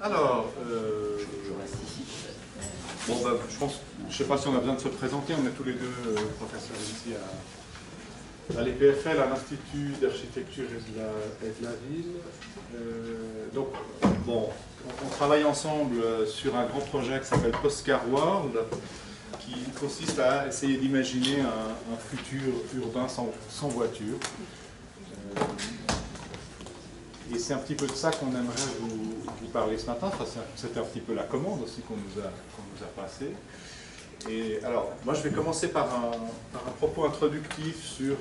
Alors, bon, bah, je ne sais pas si on a besoin de se présenter, on est tous les deux professeurs ici à l'EPFL, à l'Institut d'Architecture et de la Ville. Donc, bon, on travaille ensemble sur un grand projet qui s'appelle Postcard World, qui consiste à essayer d'imaginer un futur urbain sans voiture. Et c'est un petit peu de ça qu'on aimerait vous parler ce matin. Enfin, c'était un petit peu la commande aussi qu'on nous a passée. Et alors, moi je vais commencer par un propos introductif sur...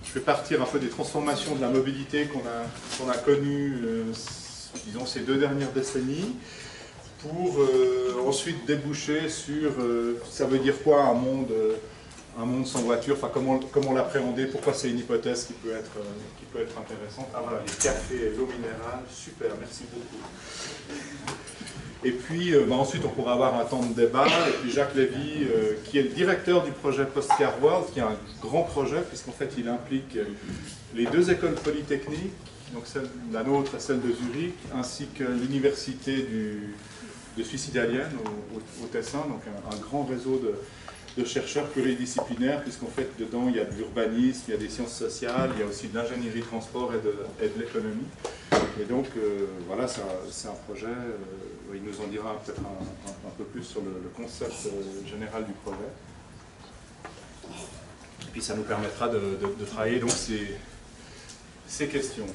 je vais partir un peu des transformations de la mobilité qu'on a connues, disons, ces 2 dernières décennies, pour ensuite déboucher sur ça veut dire quoi un monde sans voiture, enfin comment l'appréhender, pourquoi c'est une hypothèse qui peut être intéressante. Ah voilà, les cafés et l'eau minérale, super, merci beaucoup. Et puis ensuite on pourra avoir un temps de débat, et puis Jacques Lévy, qui est le directeur du projet Postcard World, qui est un grand projet, puisqu'en fait il implique les 2 écoles polytechniques, donc la nôtre et celle de Zurich, ainsi que l'université de Suisse italienne au Tessin, donc un grand réseau de chercheurs pluridisciplinaires, puisqu'en fait dedans il y a de l'urbanisme, il y a des sciences sociales, il y a aussi de l'ingénierie transport et de l'économie. Et donc voilà, c'est un projet, il nous en dira peut-être un peu plus sur le concept général du projet. Et puis ça nous permettra de travailler donc ces questions.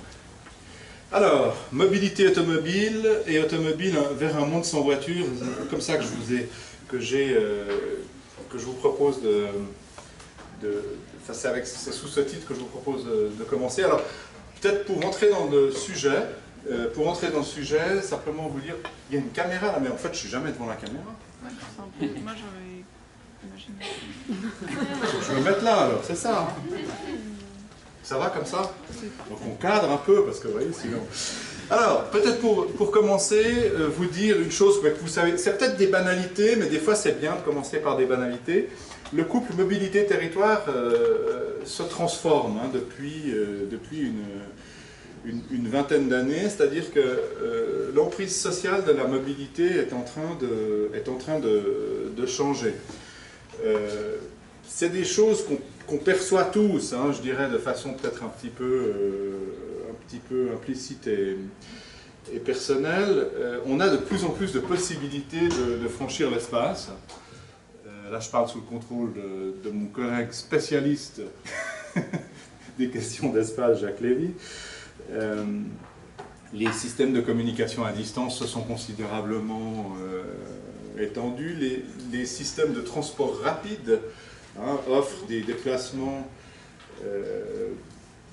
Alors, mobilité automobile et automobile vers un monde sans voiture, c'est comme ça que je vous propose c'est sous ce titre que je vous propose de commencer. Alors, peut-être pour rentrer dans le sujet, simplement vous dire, il y a une caméra là, mais en fait, je ne suis jamais devant la caméra. Moi, j'aurais imaginé. Faut que je me mette là, alors, c'est ça. Ça va comme ça? Donc on cadre un peu, parce que vous voyez, sinon... Alors, peut-être pour commencer, vous dire une chose que vous savez, c'est peut-être des banalités, mais des fois c'est bien de commencer par des banalités. Le couple mobilité-territoire se transforme depuis une vingtaine d'années, c'est-à-dire que l'emprise sociale de la mobilité est en train de changer. C'est des choses qu'on perçoit tous, hein, je dirais de façon peut-être un petit peu implicite et personnelle. On a de plus en plus de possibilités de franchir l'espace. Là, je parle sous le contrôle de mon collègue spécialiste des questions d'espace, Jacques Lévy. Les systèmes de communication à distance se sont considérablement étendus. Les systèmes de transport rapide offrent des déplacements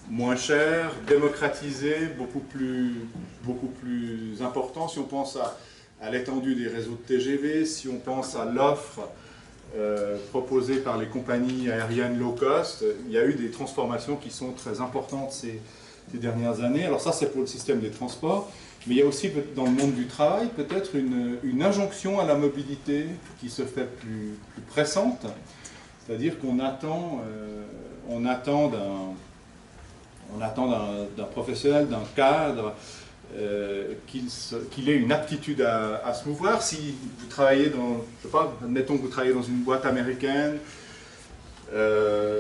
moins chers, démocratisés, beaucoup plus importants. Si on pense à l'étendue des réseaux de TGV, si on pense à l'offre proposée par les compagnies aériennes low cost, il y a eu des transformations qui sont très importantes ces dernières années. Alors ça, c'est pour le système des transports, mais il y a aussi dans le monde du travail peut-être une injonction à la mobilité qui se fait plus pressante. C'est-à-dire qu'on attend d'un professionnel, d'un cadre, qu'il ait une aptitude à se mouvoir. Si vous travaillez je sais pas, admettons que vous travaillez dans une boîte américaine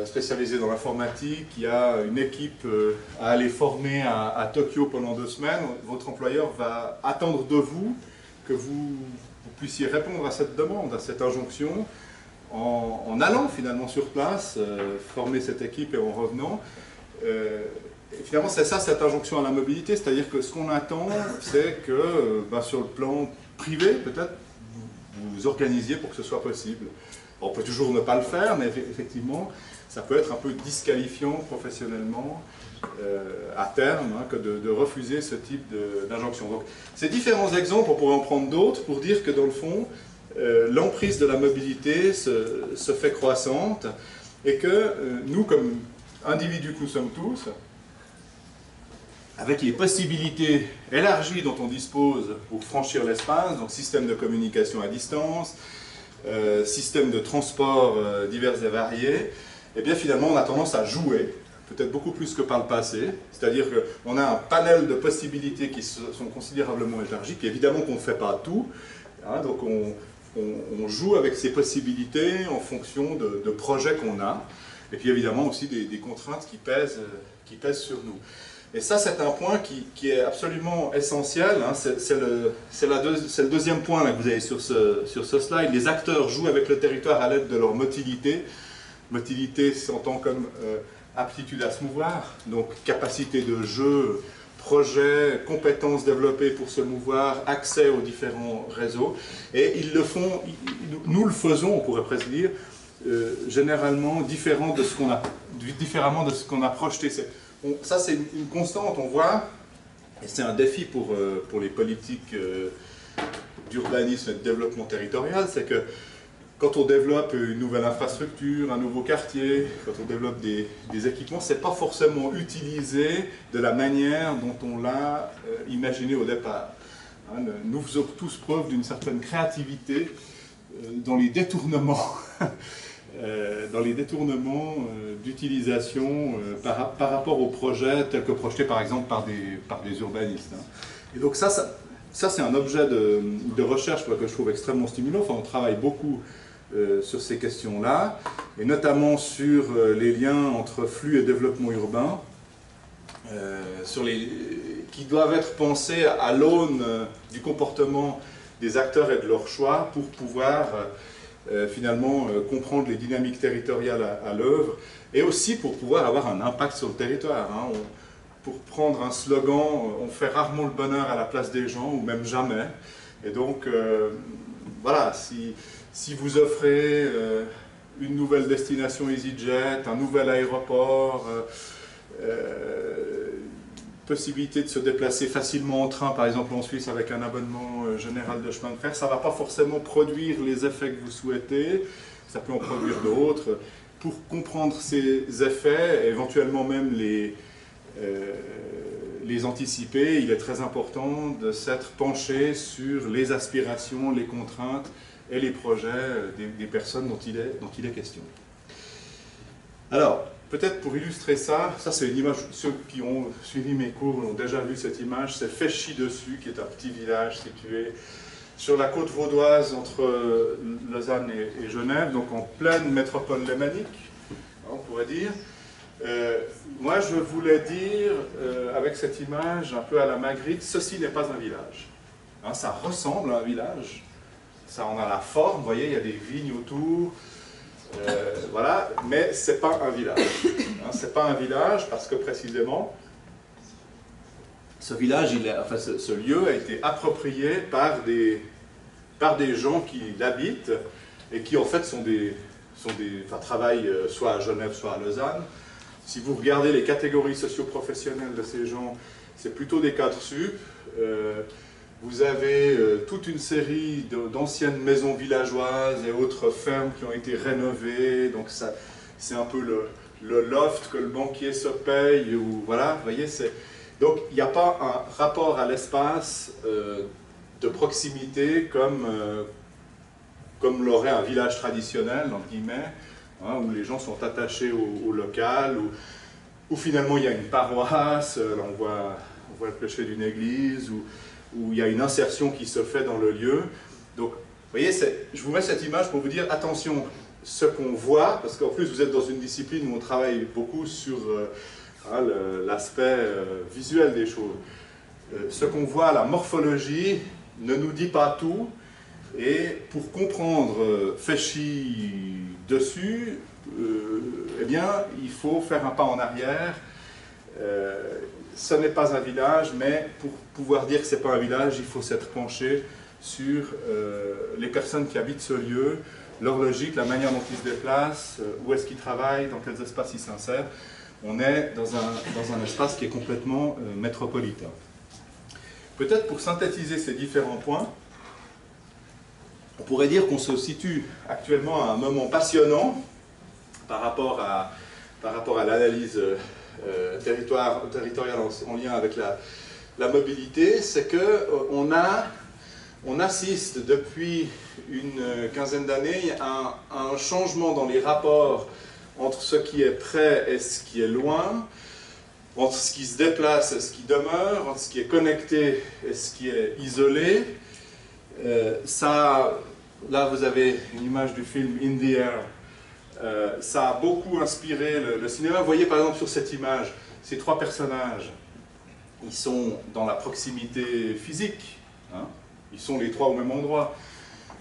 spécialisée dans l'informatique, il y a une équipe à aller former à Tokyo pendant 2 semaines, votre employeur va attendre de vous que vous puissiez répondre à cette demande, à cette injonction, en allant finalement sur place, former cette équipe et en revenant. Et finalement, c'est ça, cette injonction à la mobilité, c'est-à-dire que ce qu'on attend, c'est que sur le plan privé, peut-être, vous organisiez pour que ce soit possible. On peut toujours ne pas le faire, mais effectivement, ça peut être un peu disqualifiant professionnellement à terme que de refuser ce type d'injonction. Donc, ces différents exemples, on pourrait en prendre d'autres pour dire que dans le fond, l'emprise de la mobilité se fait croissante et que nous, comme individus que nous sommes tous, avec les possibilités élargies dont on dispose pour franchir l'espace, donc système de communication à distance, système de transport divers et variés, et bien finalement on a tendance à jouer peut-être beaucoup plus que par le passé, c'est-à-dire qu'on a un panel de possibilités qui sont considérablement élargies, évidemment qu'on ne fait pas tout, hein, donc on joue avec ces possibilités en fonction de projets qu'on a, et puis évidemment aussi des contraintes qui pèsent sur nous. Et ça, c'est un point qui est absolument essentiel, hein. C'est le deuxième point là, que vous avez sur ce slide. Les acteurs jouent avec le territoire à l'aide de leur motilité. Motilité s'entend comme aptitude à se mouvoir, donc capacité de jeu, projet, compétences développées pour se mouvoir, accès aux différents réseaux. Et ils le font, nous le faisons, on pourrait presque dire, généralement différemment de ce qu'on a projeté. Ça, c'est une constante, on voit, et c'est un défi pour les politiques d'urbanisme et de développement territorial, c'est que quand on développe une nouvelle infrastructure, un nouveau quartier, quand on développe des équipements, ce n'est pas forcément utilisé de la manière dont on l'a imaginé au départ. Hein, nous faisons tous preuve d'une certaine créativité dans les détournements. D'utilisation par rapport aux projets tels que projetés par exemple par des urbanistes. Hein. Et donc ça c'est un objet de recherche que je trouve extrêmement stimulant. Enfin, on travaille beaucoup sur ces questions-là, et notamment sur les liens entre flux et développement urbain, qui doivent être pensés à l'aune du comportement des acteurs et de leurs choix pour pouvoir finalement comprendre les dynamiques territoriales à l'œuvre, et aussi pour pouvoir avoir un impact sur le territoire. Hein. Pour prendre un slogan, on fait rarement le bonheur à la place des gens, ou même jamais. Et donc, voilà, si vous offrez une nouvelle destination EasyJet, un nouvel aéroport, possibilité de se déplacer facilement en train, par exemple en Suisse, avec un abonnement général de chemin de fer, ça ne va pas forcément produire les effets que vous souhaitez, ça peut en produire d'autres. Pour comprendre ces effets, éventuellement même les anticiper, il est très important de s'être penché sur les aspirations, les contraintes et les projets des personnes dont il est question. Alors, peut-être pour illustrer ça, c'est une image, ceux qui ont suivi mes cours ont déjà vu cette image, c'est Féchy-Dessus, qui est un petit village situé sur la côte vaudoise entre Lausanne et Genève, donc en pleine métropole lémanique, on pourrait dire. Moi, je voulais dire, avec cette image un peu à la Magritte, ceci n'est pas un village. Hein, ça ressemble à un village, ça en a la forme, vous voyez, il y a des vignes autour, voilà, mais ce n'est pas un village. Hein, ce n'est pas un village parce que précisément, ce village, ce lieu a été approprié par des gens qui l'habitent et qui en fait travaillent soit à Genève, soit à Lausanne. Si vous regardez les catégories socio-professionnelles de ces gens, c'est plutôt des cadres sup. Vous avez toute une série d'anciennes maisons villageoises et autres fermes qui ont été rénovées. Donc c'est un peu le loft que le banquier se paye. Ou, voilà, vous voyez, donc il n'y a pas un rapport à l'espace de proximité comme l'aurait un village traditionnel, entre guillemets, hein, où les gens sont attachés au local, où finalement il y a une paroisse, là on voit le clocher d'une église, où il y a une insertion qui se fait dans le lieu. Donc, vous voyez, je vous mets cette image pour vous dire, attention, ce qu'on voit, parce qu'en plus vous êtes dans une discipline où on travaille beaucoup sur l'aspect visuel des choses. Ce qu'on voit, la morphologie, ne nous dit pas tout, et pour comprendre Féchy-Dessus, eh bien, il faut faire un pas en arrière. Ce n'est pas un village, mais pour pouvoir dire que ce n'est pas un village, il faut s'être penché sur les personnes qui habitent ce lieu, leur logique, la manière dont ils se déplacent, où est-ce qu'ils travaillent, dans quels espaces ils s'insèrent. On est dans un espace qui est complètement métropolitain. Peut-être pour synthétiser ces différents points, on pourrait dire qu'on se situe actuellement à un moment passionnant par rapport à l'analyse territoriale en lien avec la mobilité, c'est qu'on assiste depuis une quinzaine d'années à un changement dans les rapports entre ce qui est près et ce qui est loin, entre ce qui se déplace et ce qui demeure, entre ce qui est connecté et ce qui est isolé. Ça, là vous avez une image du film In the Air. Ça a beaucoup inspiré le cinéma. Vous voyez par exemple sur cette image, ces trois personnages, ils sont dans la proximité physique, hein, ils sont les trois au même endroit.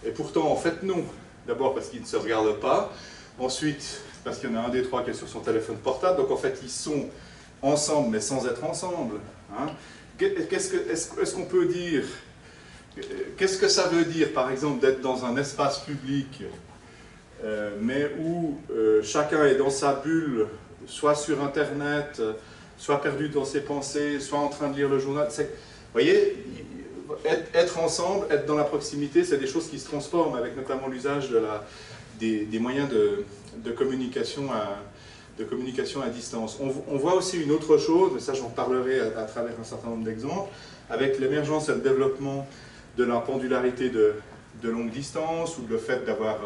Et pourtant, en fait, non. D'abord parce qu'ils ne se regardent pas, ensuite parce qu'il y en a un des trois qui est sur son téléphone portable, donc en fait ils sont ensemble mais sans être ensemble. Hein. Est-ce qu'on peut dire, qu'est-ce que ça veut dire par exemple d'être dans un espace public mais où chacun est dans sa bulle, soit sur internet, soit perdu dans ses pensées, soit en train de lire le journal. Vous voyez, être ensemble, être dans la proximité, c'est des choses qui se transforment avec notamment l'usage des moyens de communication à distance. On voit aussi une autre chose, mais ça j'en parlerai à travers un certain nombre d'exemples, avec l'émergence et le développement de la pendularité de longue distance, ou le fait d'avoir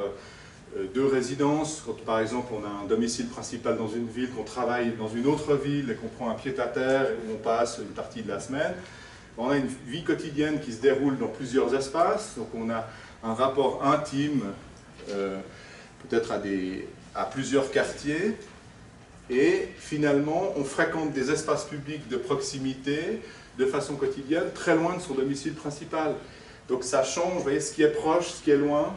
deux résidences. Quand par exemple on a un domicile principal dans une ville, qu'on travaille dans une autre ville et qu'on prend un pied-à-terre et où on passe une partie de la semaine, on a une vie quotidienne qui se déroule dans plusieurs espaces, donc on a un rapport intime, peut-être à plusieurs quartiers, et finalement on fréquente des espaces publics de proximité de façon quotidienne, très loin de son domicile principal. Donc ça change, vous voyez, ce qui est proche, ce qui est loin.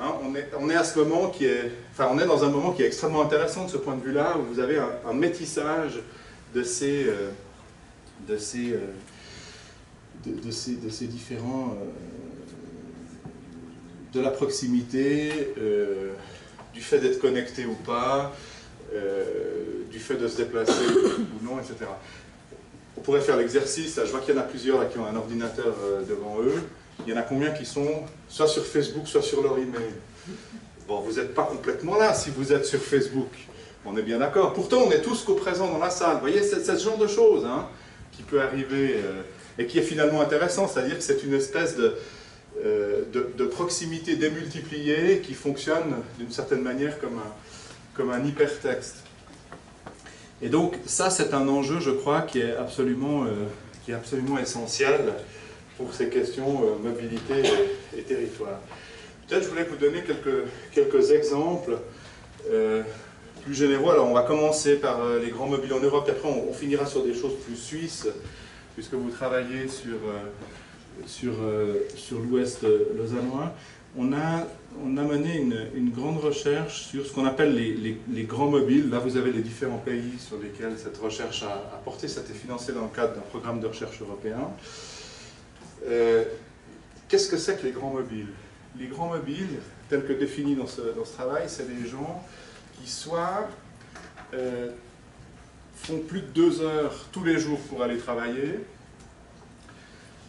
Hein, on est à ce moment qui est, enfin on est dans un moment qui est extrêmement intéressant de ce point de vue-là, où vous avez un métissage de ces différents, de la proximité, du fait d'être connecté ou pas, du fait de se déplacer ou non, etc. On pourrait faire l'exercice, je vois qu'il y en a plusieurs là, qui ont un ordinateur devant eux. Il y en a combien qui sont soit sur Facebook, soit sur leur email? Bon, vous n'êtes pas complètement là si vous êtes sur Facebook, on est bien d'accord. Pourtant, on est tous co-présents dans la salle. Vous voyez, c'est ce genre de choses hein, qui peut arriver et qui est finalement intéressant, c'est-à-dire que c'est une espèce de proximité démultipliée qui fonctionne d'une certaine manière comme un hypertexte. Et donc, ça, c'est un enjeu, je crois, qui est absolument essentiel pour ces questions mobilité et territoire. Peut-être je voulais vous donner quelques exemples plus généraux. Alors on va commencer par les grands mobiles en Europe, et après on finira sur des choses plus suisses, puisque vous travaillez sur l'ouest lausannois. On a mené une grande recherche sur ce qu'on appelle les grands mobiles. Là vous avez les différents pays sur lesquels cette recherche a porté. Ça a été financé dans le cadre d'un programme de recherche européen. Qu'est-ce que c'est que les grands mobiles? Les grands mobiles, tels que définis dans ce travail, c'est des gens qui soit font plus de 2 heures tous les jours pour aller travailler,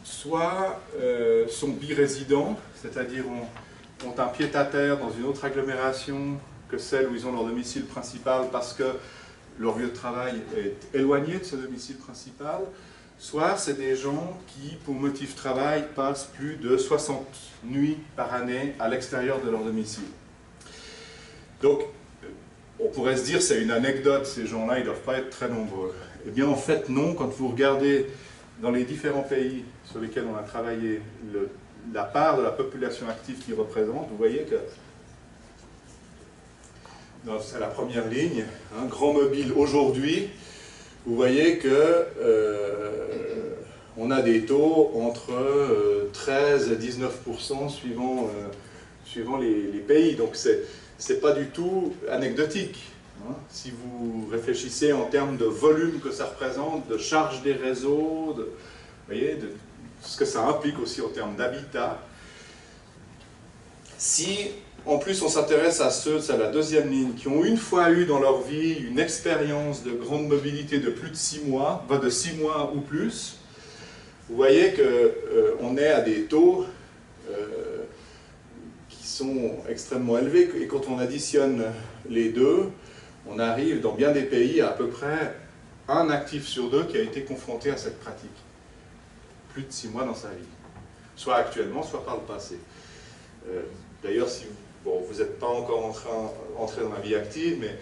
soit sont birésidents, c'est-à-dire ont un pied-à-terre dans une autre agglomération que celle où ils ont leur domicile principal parce que leur lieu de travail est éloigné de ce domicile principal, soit c'est des gens qui, pour motif travail, passent plus de 60 nuits par année à l'extérieur de leur domicile. Donc, on pourrait se dire c'est une anecdote, ces gens-là, ils ne doivent pas être très nombreux. Eh bien, en fait, non. Quand vous regardez dans les différents pays sur lesquels on a travaillé la part de la population active qu'ils représentent, vous voyez que c'est la première ligne, hein, grand mobile aujourd'hui. Vous voyez que on a des taux entre 13 et 19% suivant les pays. Donc c'est pas du tout anecdotique. Hein. Si vous réfléchissez en termes de volume que ça représente, de charge des réseaux, vous voyez, de ce que ça implique aussi en termes d'habitat. Si en plus on s'intéresse à ceux, c'est la deuxième ligne, qui ont une fois eu dans leur vie une expérience de grande mobilité de plus de 6 mois, de 6 mois ou plus, vous voyez qu'on est à des taux qui sont extrêmement élevés, et quand on additionne les deux, on arrive dans bien des pays à peu près un actif sur 2 qui a été confronté à cette pratique. Plus de 6 mois dans sa vie. Soit actuellement, soit par le passé. D'ailleurs, si vous n'êtes pas encore entré dans la vie active, mais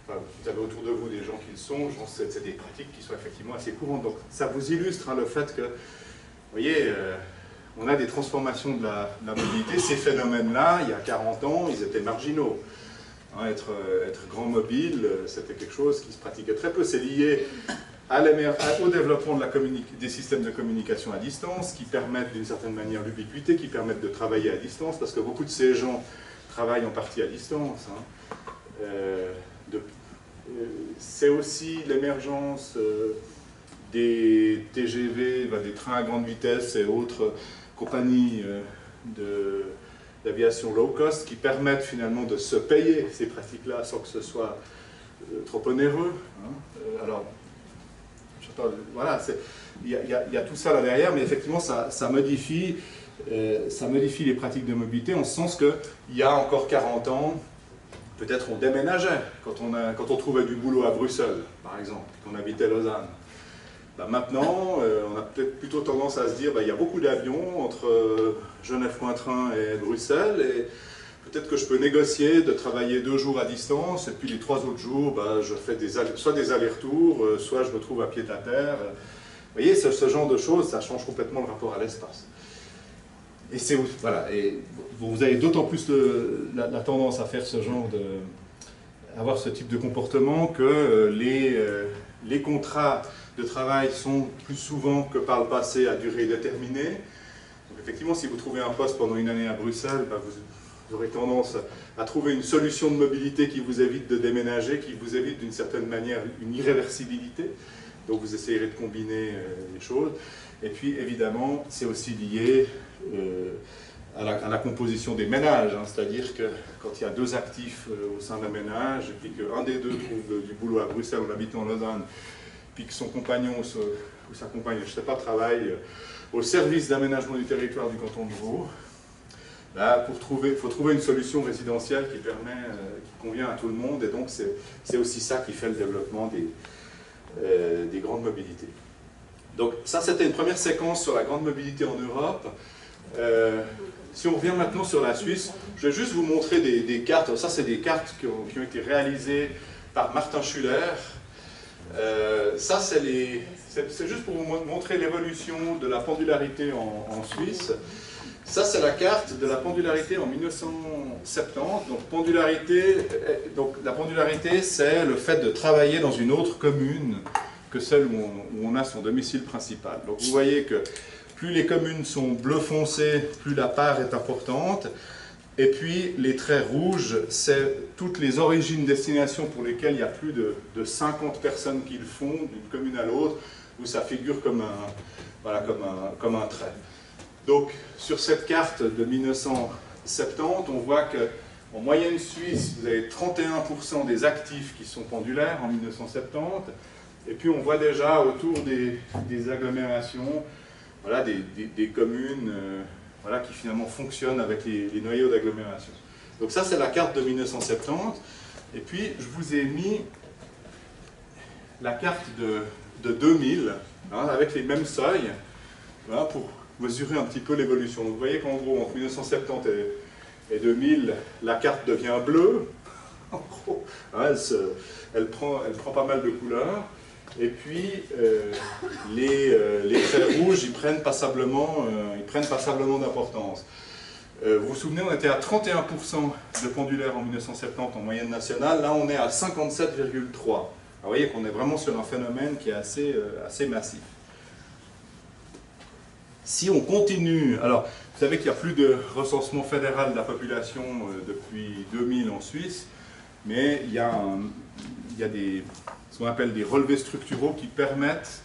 enfin, vous avez autour de vous des gens qui le sont, je pense que c'est des pratiques qui sont effectivement assez courantes. Donc ça vous illustre le fait que, vous voyez, on a des transformations de la mobilité. Ces phénomènes-là, il y a 40 ans, ils étaient marginaux. Hein, être grand mobile, c'était quelque chose qui se pratiquait très peu. C'est lié au développement des systèmes de communication à distance, qui permettent d'une certaine manière l'ubiquité, qui permettent de travailler à distance, parce que beaucoup de ces gens travaillent en partie à distance. Hein. C'est aussi l'émergence des TGV, des trains à grande vitesse et autres compagnies d'aviation low cost qui permettent finalement de se payer ces pratiques-là sans que ce soit trop onéreux. Hein. Alors, voilà, il y a tout ça là derrière, mais effectivement ça modifie les pratiques de mobilité en ce sens qu'il y a encore 40 ans, peut-être on déménageait quand on trouvait du boulot à Bruxelles, par exemple, qu'on habitait Lausanne. Ben maintenant, on a peut-être plutôt tendance à se dire il y a beaucoup d'avions entre Genève-Cointrin et Bruxelles, et peut-être que je peux négocier de travailler 2 jours à distance, et puis les 3 autres jours, je fais soit des allers-retours, soit je me trouve à pied à terre. Vous voyez, ce genre de choses, ça change complètement le rapport à l'espace. Et voilà, et vous avez d'autant plus la tendance à faire ce genre avoir ce type de comportement que les contrats de travail sont plus souvent que par le passé à durée déterminée. Donc effectivement, si vous trouvez un poste pendant une année à Bruxelles, vous aurez tendance à trouver une solution de mobilité qui vous évite de déménager, qui vous évite d'une certaine manière une irréversibilité. Donc vous essayerez de combiner les choses. Et puis évidemment, c'est aussi lié à la composition des ménages. Hein. C'est-à-dire que quand il y a 2 actifs au sein d'un ménage, et puis qu'un des 2 trouve du boulot à Bruxelles en habitant en Lausanne, puis que son compagnon ou sa compagne, je ne sais pas, travaille au service d'aménagement du territoire du canton de Vaud, là, il faut trouver une solution résidentielle qui convient à tout le monde, et donc c'est aussi ça qui fait le développement des grandes mobilités. Donc ça, c'était une première séquence sur la grande mobilité en Europe. Si on revient maintenant sur la Suisse, je vais juste vous montrer des cartes. Ça, c'est des cartes qui ont été réalisées par Martin Schuller. Ça, c'est juste pour vous montrer l'évolution de la pendularité en Suisse. Ça, c'est la carte de la pendularité en 1970. Donc, la pendularité, c'est le fait de travailler dans une autre commune que celle où on a son domicile principal. Donc, vous voyez que plus les communes sont bleu foncé, plus la part est importante. Et puis, les traits rouges, c'est toutes les origines-destinations pour lesquelles il y a plus de 50 personnes qui le font, d'une commune à l'autre, où ça figure comme un trait. Donc, sur cette carte de 1970, on voit qu'en moyenne suisse, vous avez 31% des actifs qui sont pendulaires en 1970, et puis on voit déjà autour des agglomérations, voilà, des communes qui finalement fonctionnent avec les noyaux d'agglomération. Donc ça, c'est la carte de 1970, et puis je vous ai mis la carte de 2000, hein, avec les mêmes seuils, voilà, pour mesurer un petit peu l'évolution. Donc vous voyez qu'en gros, entre 1970 et 2000, la carte devient bleue. En gros, hein, elle prend pas mal de couleurs. Et puis, les traits rouges, ils prennent passablement d'importance. Vous vous souvenez, on était à 31% de pendulaires en 1970 en moyenne nationale. Là, on est à 57,3%. Vous voyez qu'on est vraiment sur un phénomène qui est assez massif. Si on continue, alors vous savez qu'il n'y a plus de recensement fédéral de la population depuis 2000 en Suisse, mais il y a ce qu'on appelle des relevés structuraux qui permettent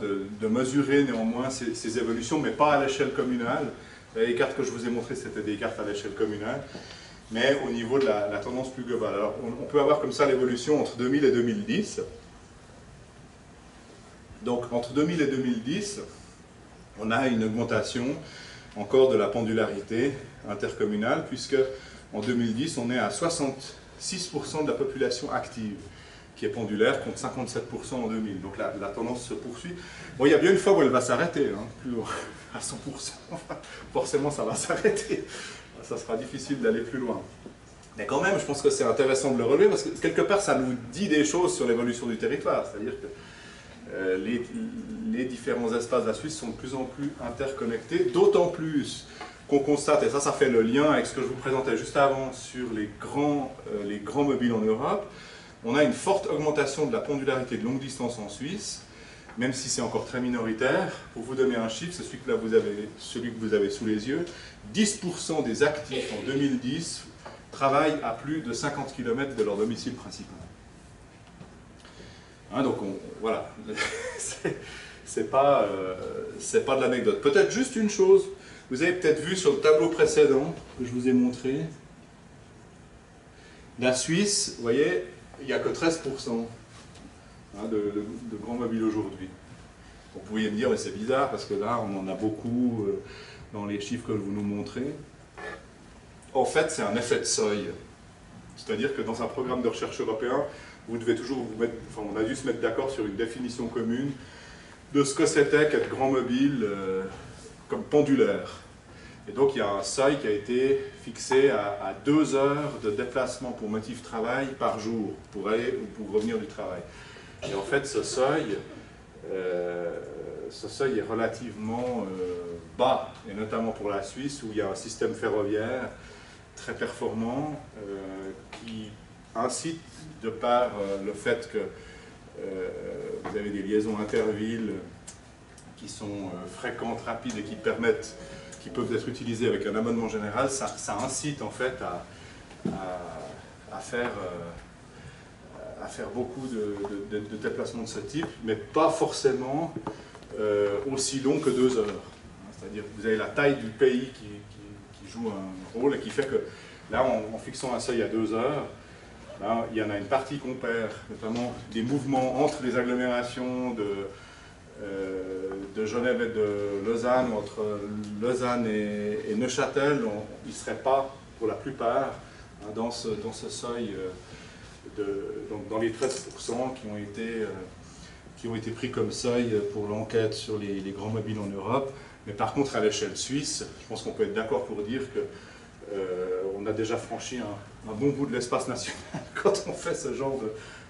de mesurer néanmoins ces évolutions, mais pas à l'échelle communale. Les cartes que je vous ai montrées, c'était des cartes à l'échelle communale, mais au niveau de la tendance plus globale. Alors on peut avoir comme ça l'évolution entre 2000 et 2010. Donc entre 2000 et 2010, on a une augmentation encore de la pendularité intercommunale, puisque en 2010, on est à 66% de la population active qui est pendulaire, contre 57% en 2000. Donc la tendance se poursuit. Bon, il y a bien une fois où elle va s'arrêter, hein, plus à 100%. Forcément, ça va s'arrêter. Ça sera difficile d'aller plus loin. Mais quand même, je pense que c'est intéressant de le relever, parce que quelque part, ça nous dit des choses sur l'évolution du territoire. C'est-à-dire que les différents espaces de la Suisse sont de plus en plus interconnectés, d'autant plus qu'on constate, et ça fait le lien avec ce que je vous présentais juste avant sur les grands mobiles en Europe, on a une forte augmentation de la pendularité de longue distance en Suisse, même si c'est encore très minoritaire. Pour vous donner un chiffre, c'est celui que vous avez sous les yeux, 10% des actifs en 2010 travaillent à plus de 50 km de leur domicile principal. Hein, donc voilà, c'est pas de l'anecdote. Peut-être juste une chose, vous avez peut-être vu sur le tableau précédent que je vous ai montré, la Suisse, vous voyez, il n'y a que 13% de grands mobiles aujourd'hui. Vous pouviez me dire, mais c'est bizarre parce que là, on en a beaucoup dans les chiffres que vous nous montrez. En fait, c'est un effet de seuil. C'est-à-dire que dans un programme de recherche européen, vous devez toujours vous mettre, enfin, on a dû se mettre d'accord sur une définition commune de ce que c'était qu'être grand mobile comme pendulaire. Et donc il y a un seuil qui a été fixé à 2 heures de déplacement pour motif travail par jour, pour aller ou pour revenir du travail. Et en fait, ce seuil est relativement bas, et notamment pour la Suisse, où il y a un système ferroviaire très performant qui incite, de par le fait que vous avez des liaisons intervilles qui sont fréquentes, rapides et qui peuvent être utilisées avec un abonnement général, ça incite en fait à faire beaucoup de déplacements de ce type, mais pas forcément aussi long que 2 heures. C'est-à-dire que vous avez la taille du pays qui joue un rôle et qui fait que là, en fixant un seuil à 2 heures, là, il y en a une partie qu'on perd, notamment des mouvements entre les agglomérations de Genève et de Lausanne, entre Lausanne et Neuchâtel. Ils ne seraient pas, pour la plupart, dans ce seuil, donc dans les 13% qui ont été pris comme seuil pour l'enquête sur les grands mobiles en Europe. Mais par contre, à l'échelle suisse, je pense qu'on peut être d'accord pour dire que on a déjà franchi un bon bout de l'espace national quand on fait ce genre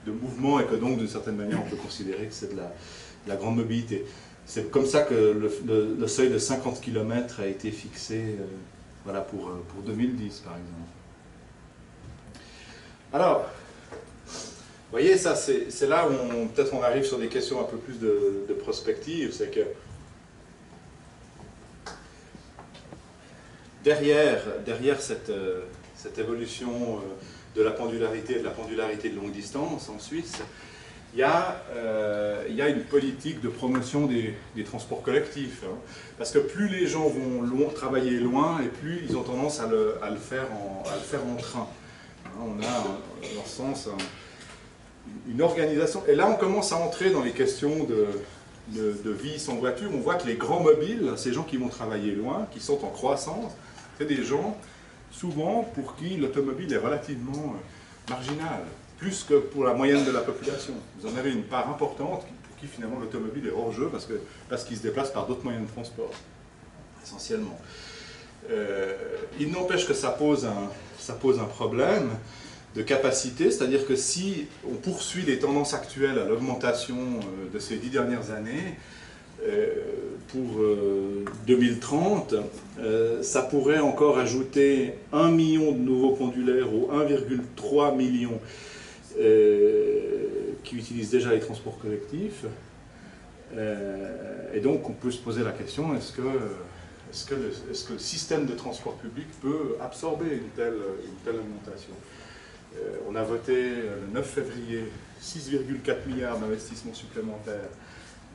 de mouvement, et que donc, d'une certaine manière, on peut considérer que c'est de la grande mobilité. C'est comme ça que le seuil de 50 km a été fixé voilà, pour 2010, par exemple. Alors, vous voyez, ça, c'est là où peut-être on arrive sur des questions un peu plus de prospective, c'est que derrière cette évolution de la pendularité et de la pendularité de longue distance en Suisse, il y a une politique de promotion des transports collectifs. Hein, parce que plus les gens vont travailler loin, et plus ils ont tendance à le faire en train. Hein, on a, dans ce sens, une organisation. Et là, on commence à entrer dans les questions de vie sans voiture. On voit que les grands mobiles, ces gens qui vont travailler loin, qui sont en croissance, c'est des gens, souvent, pour qui l'automobile est relativement marginal, plus que pour la moyenne de la population. Vous en avez une part importante pour qui, finalement, l'automobile est hors jeu, parce qu'ils se déplacent par d'autres moyens de transport, essentiellement. Il n'empêche que ça pose un problème de capacité, c'est-à-dire que si on poursuit les tendances actuelles à l'augmentation de ces 10 dernières années, pour 2030, ça pourrait encore ajouter 1 million de nouveaux pendulaires aux 1,3 million qui utilisent déjà les transports collectifs. Et donc on peut se poser la question, est-ce que le système de transport public peut absorber une telle augmentation? On a voté le 9 février 6,4 milliards d'investissements supplémentaires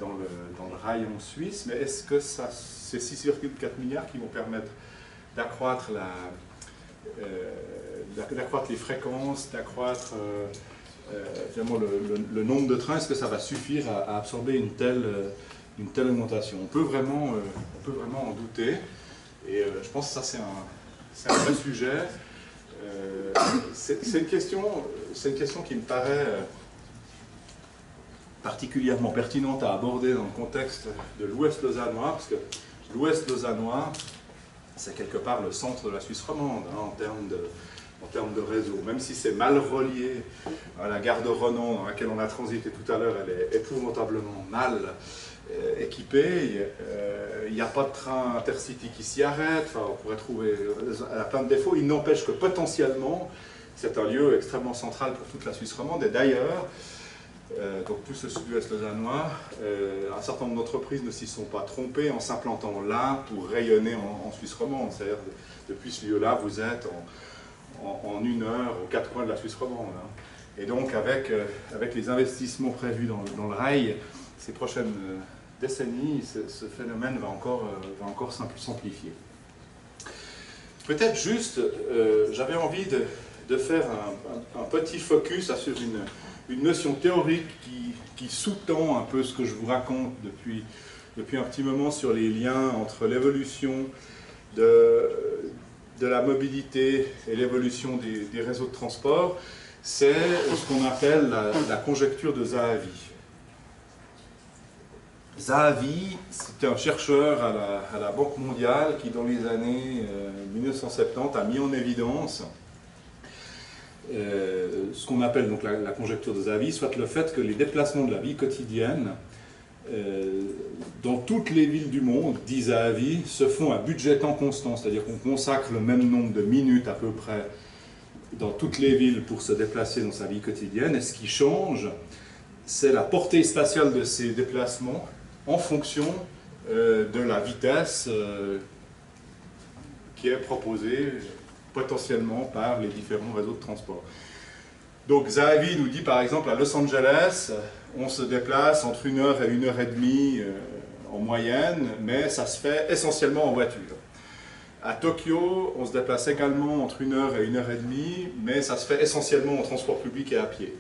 dans le rail en Suisse, mais est-ce que ces 6,4 milliards qui vont permettre d'accroître les fréquences, d'accroître le nombre de trains, est-ce que ça va suffire à absorber une telle augmentation? On peut vraiment en douter, et je pense que ça c'est un vrai sujet. C'est une question qui me paraît particulièrement pertinente à aborder dans le contexte de l'Ouest lausannois, parce que l'Ouest lausannois, c'est quelque part le centre de la Suisse romande, hein, en termes en termes de réseau. Même si c'est mal relié, la gare de Renan, dans laquelle on a transité tout à l'heure, elle est épouvantablement mal équipée. Il n'y a pas de train intercity qui s'y arrête. Enfin, on pourrait trouver elle a plein de défauts. Il n'empêche que potentiellement, c'est un lieu extrêmement central pour toute la Suisse romande. Et d'ailleurs, donc tout ce sud-ouest lausannois, un certain nombre d'entreprises ne s'y sont pas trompées en s'implantant là pour rayonner en Suisse romande. C'est-à-dire, depuis ce lieu-là, vous êtes en 1 heure aux 4 coins de la Suisse romande. Et donc, avec les investissements prévus dans le rail, ces prochaines décennies, ce phénomène va encore s'amplifier. Peut-être juste, j'avais envie de faire un petit focus sur une notion théorique qui sous-tend un peu ce que je vous raconte depuis un petit moment sur les liens entre l'évolution de la mobilité et l'évolution des réseaux de transport. C'est ce qu'on appelle la conjecture de Zahavi. Zahavi, c'était un chercheur à la Banque mondiale qui, dans les années 1970, a mis en évidence ce qu'on appelle donc la conjecture de Zahavi, soit le fait que les déplacements de la vie quotidienne dans toutes les villes du monde, dit Zahavi, se font à budget temps constant, c'est-à-dire qu'on consacre le même nombre de minutes à peu près dans toutes les villes pour se déplacer dans sa vie quotidienne, et ce qui change, c'est la portée spatiale de ces déplacements en fonction de la vitesse qui est proposée potentiellement par les différents réseaux de transport. Donc Zahavi nous dit par exemple à Los Angeles, on se déplace entre 1 heure et 1 heure et demie en moyenne, mais ça se fait essentiellement en voiture. À Tokyo, on se déplace également entre 1 heure et 1 heure et demie, mais ça se fait essentiellement en transport public et à pied.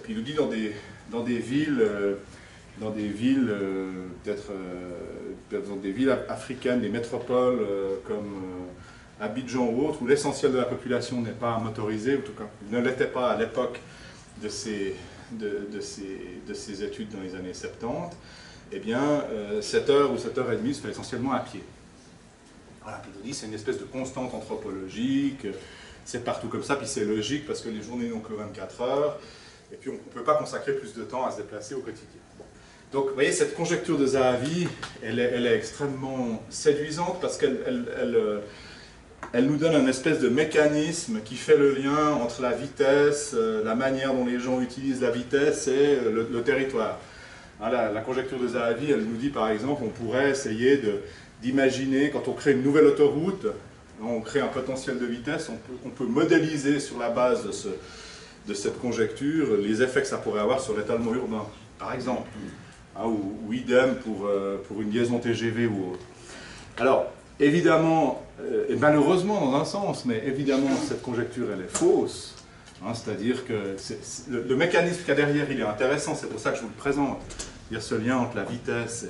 Puis il nous dit dans des villes peut-être dans des villes africaines, des métropoles comme Abidjan ou autres, où l'essentiel de la population n'est pas motorisée, en tout cas ne l'était pas à l'époque de ces études dans les années 70, eh bien 7 heures ou 7 heures et demie se fait essentiellement à pied. Voilà, puis il dit c'est une espèce de constante anthropologique, c'est partout comme ça, puis c'est logique parce que les journées n'ont que 24 heures, et puis on ne peut pas consacrer plus de temps à se déplacer au quotidien. Donc vous voyez, cette conjecture de Zahavi, elle est extrêmement séduisante parce elle nous donne un espèce de mécanisme qui fait le lien entre la vitesse, la manière dont les gens utilisent la vitesse et le territoire. Hein, la conjecture de Zahavi, elle nous dit par exemple, on pourrait essayer d'imaginer, quand on crée une nouvelle autoroute, on crée un potentiel de vitesse, on peut modéliser sur la base de cette conjecture les effets que ça pourrait avoir sur l'étalement urbain, par exemple. Hein, ou idem pour une liaison TGV ou autre. Alors, évidemment, et malheureusement dans un sens, mais évidemment cette conjecture elle est fausse, hein, c'est-à-dire que le mécanisme qu'il y a derrière il est intéressant, c'est pour ça que je vous le présente, c'est-à-dire ce lien entre la vitesse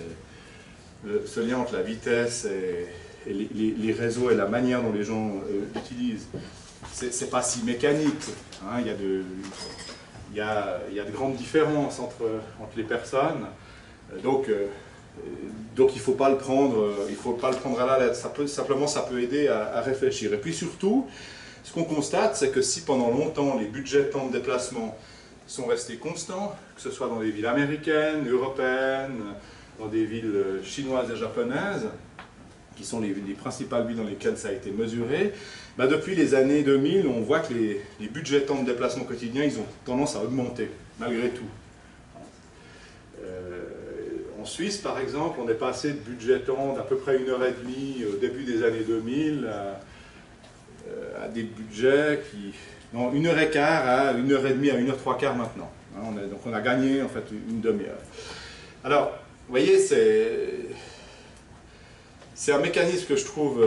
et les réseaux et la manière dont les gens l'utilisent. C'est pas si mécanique, hein, il y a de grandes différences entre les personnes, donc il ne faut pas le prendre à la lettre, ça peut aider à réfléchir. Et puis surtout, ce qu'on constate, c'est que si pendant longtemps les budgets de temps de déplacement sont restés constants, que ce soit dans des villes américaines, européennes, dans des villes chinoises et japonaises, qui sont les principales villes dans lesquelles ça a été mesuré, bah depuis les années 2000, on voit que les budgets de temps de déplacement quotidien, ils ont tendance à augmenter, malgré tout. En Suisse, par exemple, on est passé de budget temps d'à peu près 1 heure et demie au début des années 2000 à des budgets qui... Non, 1 heure et quart à 1 heure et demie à 1 heure 3 quarts maintenant. Donc on a gagné en fait une demi-heure. Alors, vous voyez, c'est un mécanisme que je trouve...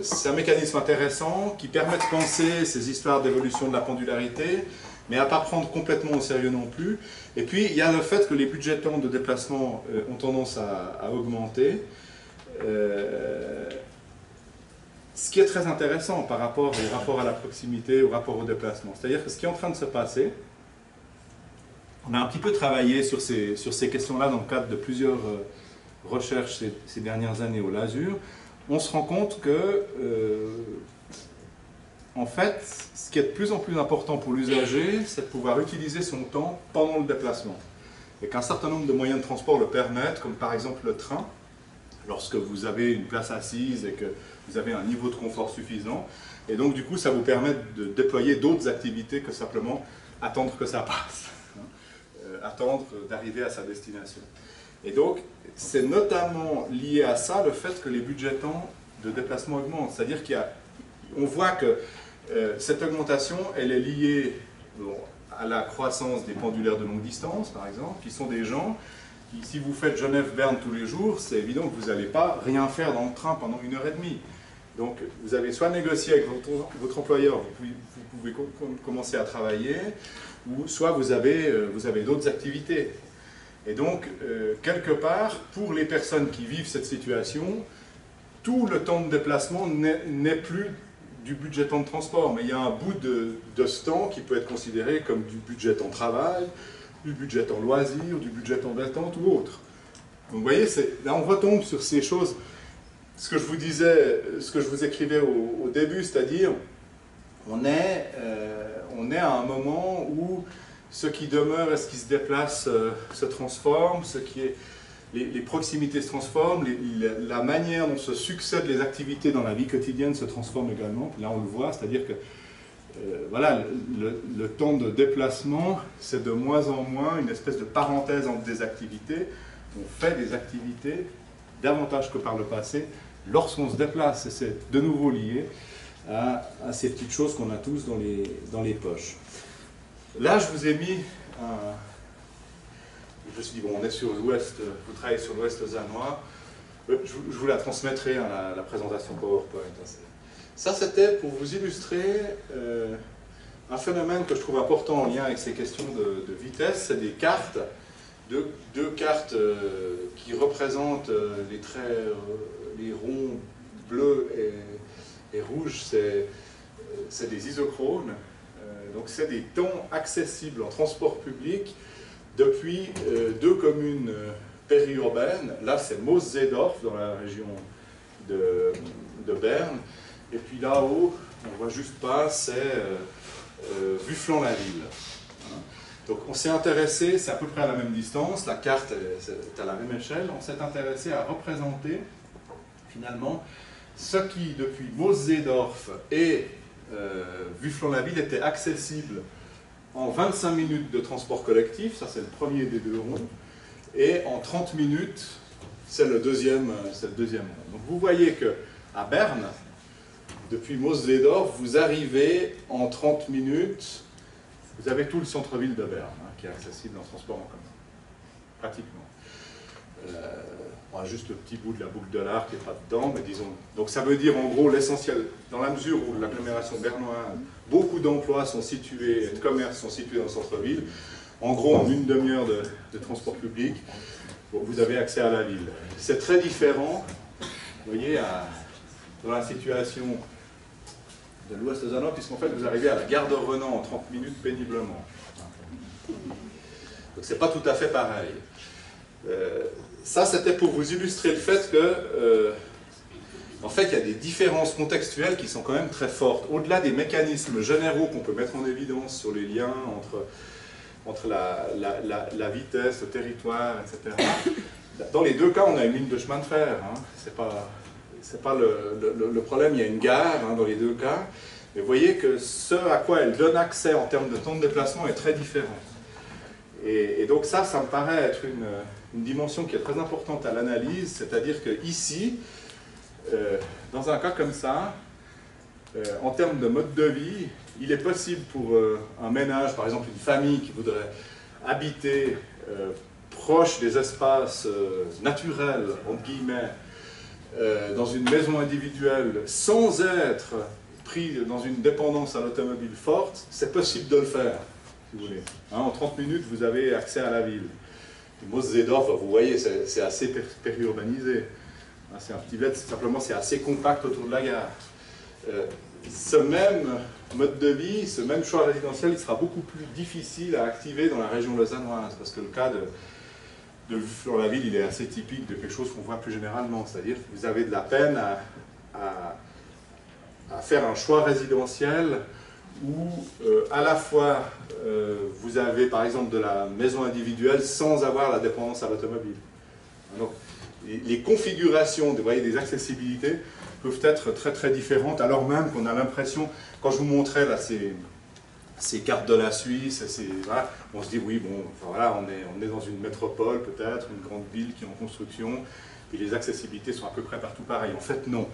c'est un mécanisme intéressant qui permet de penser ces histoires d'évolution de la pendularité, mais à ne pas prendre complètement au sérieux non plus. Et puis, il y a le fait que les budgets de temps de déplacement ont tendance à augmenter. Ce qui est très intéressant par rapport au rapport à la proximité, au rapport au déplacement. C'est-à-dire que ce qui est en train de se passer, on a un petit peu travaillé sur ces questions-là dans le cadre de plusieurs recherches ces dernières années au LASUR. On se rend compte que en fait, ce qui est de plus en plus important pour l'usager, c'est de pouvoir utiliser son temps pendant le déplacement. Et qu'un certain nombre de moyens de transport le permettent, comme par exemple le train, lorsque vous avez une place assise et que vous avez un niveau de confort suffisant. Et donc, du coup, ça vous permet de déployer d'autres activités que simplement attendre que ça passe, attendre d'arriver à sa destination. Et donc, c'est notamment lié à ça le fait que les budgets temps de déplacement augmentent. C'est-à-dire qu'on voit que cette augmentation, elle est liée à la croissance des pendulaires de longue distance, par exemple, qui sont des gens qui, si vous faites Genève-Berne tous les jours, c'est évident que vous n'allez pas rien faire dans le train pendant 1h30. Donc, vous avez soit négocié avec votre employeur, vous pouvez commencer à travailler, ou soit vous avez d'autres activités. Et donc, quelque part, pour les personnes qui vivent cette situation, tout le temps de déplacement n'est plus du budget temps de transport, mais il y a un bout de ce temps qui peut être considéré comme du budget temps travail, du budget temps loisir, du budget temps d'attente ou autre. Donc vous voyez, là on retombe sur ces choses, ce que je vous disais, ce que je vous écrivais au début, c'est-à-dire on est à un moment où ce qui demeure et ce qui se déplace se transforme, les proximités se transforment, la manière dont se succèdent les activités dans la vie quotidienne se transforme également. Là, on le voit, c'est-à-dire que voilà, le temps de déplacement, c'est de moins en moins une espèce de parenthèse entre des activités. On fait des activités davantage que par le passé lorsqu'on se déplace. Et c'est de nouveau lié à ces petites choses qu'on a tous dans les poches. Là, je vous ai mis un... Je me suis dit, bon, on est sur l'ouest, vous travaillez sur l'ouest lausannois, je vous la transmettrai, hein, la présentation PowerPoint. Ça, c'était pour vous illustrer un phénomène que je trouve important en lien avec ces questions de vitesse, c'est des cartes, deux cartes qui représentent les traits, les ronds bleus et rouges, c'est des isochrones, donc c'est des temps accessibles en transport public depuis deux communes périurbaines. Là, c'est Moos-Zeedorf, dans la région de Berne. Et puis là-haut, on ne voit juste pas, c'est Bufflan-la-Ville. Donc on s'est intéressé, c'est à peu près à la même distance, la carte est à la même échelle, on s'est intéressé à représenter, finalement, ce qui, depuis Moos-Zeedorf et Bufflan-la-Ville, était accessible en 25 minutes de transport collectif, ça c'est le premier des deux ronds, et en 30 minutes, c'est le deuxième rond. Donc vous voyez qu'à Berne, depuis Moos-Zeedorf, vous arrivez en 30 minutes, vous avez tout le centre-ville de Berne, hein, qui est accessible en transport en commun, pratiquement. On a juste le petit bout de la boucle de l'Arc qui n'est pas dedans, mais disons... Donc ça veut dire en gros l'essentiel, dans la mesure où l'agglomération bernoise, beaucoup d'emplois sont situés, et de commerces sont situés dans le centre-ville, en gros en une demi-heure de transport public, vous avez accès à la ville. C'est très différent, vous voyez, dans la situation de l'Ouest lausannois, puisqu'en fait vous arrivez à la gare de Renan en 30 minutes péniblement. Donc c'est pas tout à fait pareil. Ça, c'était pour vous illustrer le fait que, en fait, il y a des différences contextuelles qui sont quand même très fortes. Au-delà des mécanismes généraux qu'on peut mettre en évidence sur les liens entre la vitesse, le territoire, etc. Dans les deux cas, on a une ligne de chemin de fer. Hein. C'est pas le problème, il y a une gare hein, dans les deux cas. Mais vous voyez que ce à quoi elle donne accès en termes de temps de déplacement est très différent. Et donc ça me paraît être une dimension qui est très importante à l'analyse, c'est-à-dire qu'ici, dans un cas comme ça, en termes de mode de vie, il est possible pour un ménage, par exemple une famille qui voudrait habiter proche des espaces naturels, entre guillemets, dans une maison individuelle, sans être pris dans une dépendance à l'automobile forte, c'est possible de le faire, si vous voulez. Hein, en 30 minutes, vous avez accès à la ville. Moos-Zeedorf, vous voyez, c'est assez périurbanisé. C'est un petit bled, simplement c'est assez compact autour de la gare. Ce même mode de vie, ce même choix résidentiel, il sera beaucoup plus difficile à activer dans la région lausannoise, parce que le cas de Bufflan-la-Ville, il est assez typique de quelque chose qu'on voit plus généralement, c'est-à-dire que vous avez de la peine à faire un choix résidentiel où à la fois vous avez par exemple de la maison individuelle sans avoir la dépendance à l'automobile. Donc les configurations vous voyez, des accessibilités peuvent être très très différentes, alors même qu'on a l'impression, quand je vous montrais là ces cartes de la Suisse, voilà, on se dit oui, bon, enfin, voilà, on est dans une métropole peut-être, une grande ville qui est en construction, et les accessibilités sont à peu près partout pareilles. En fait, non.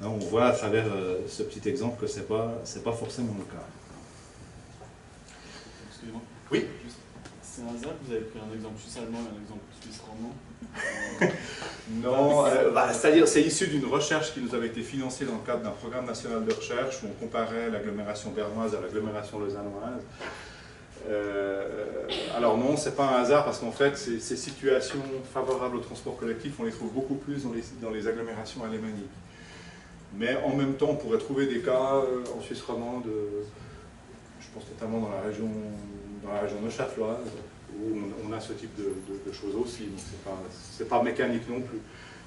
On voit à travers ce petit exemple que ce n'est pas forcément le cas. Excusez-moi. Oui. C'est un hasard que vous avez pris un exemple suisse allemand et un exemple suisse roman? Non, c'est-à-dire c'est issu d'une recherche qui nous avait été financée dans le cadre d'un programme national de recherche où on comparait l'agglomération bernoise à l'agglomération lausannoise. Alors non, c'est pas un hasard parce qu'en fait ces situations favorables au transport collectif, on les trouve beaucoup plus dans les agglomérations alémaniques. Mais en même temps, on pourrait trouver des cas en Suisse romande, je pense notamment dans la région neuchâteloise, où on a ce type de choses aussi, donc c'est pas mécanique non plus.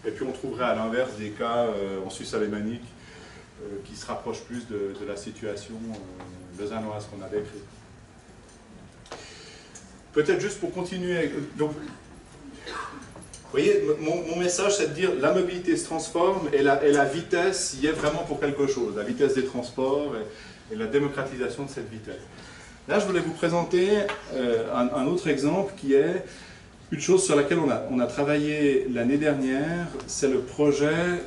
Et puis on trouverait à l'inverse des cas en Suisse alémanique qui se rapprochent plus de la situation lausannoise qu'on avait écrite. Peut-être juste pour continuer, donc, vous voyez, mon message c'est de dire la mobilité se transforme et la vitesse y est vraiment pour quelque chose, la vitesse des transports et la démocratisation de cette vitesse. Là, je voulais vous présenter un autre exemple qui est une chose sur laquelle on a travaillé l'année dernière, c'est le projet,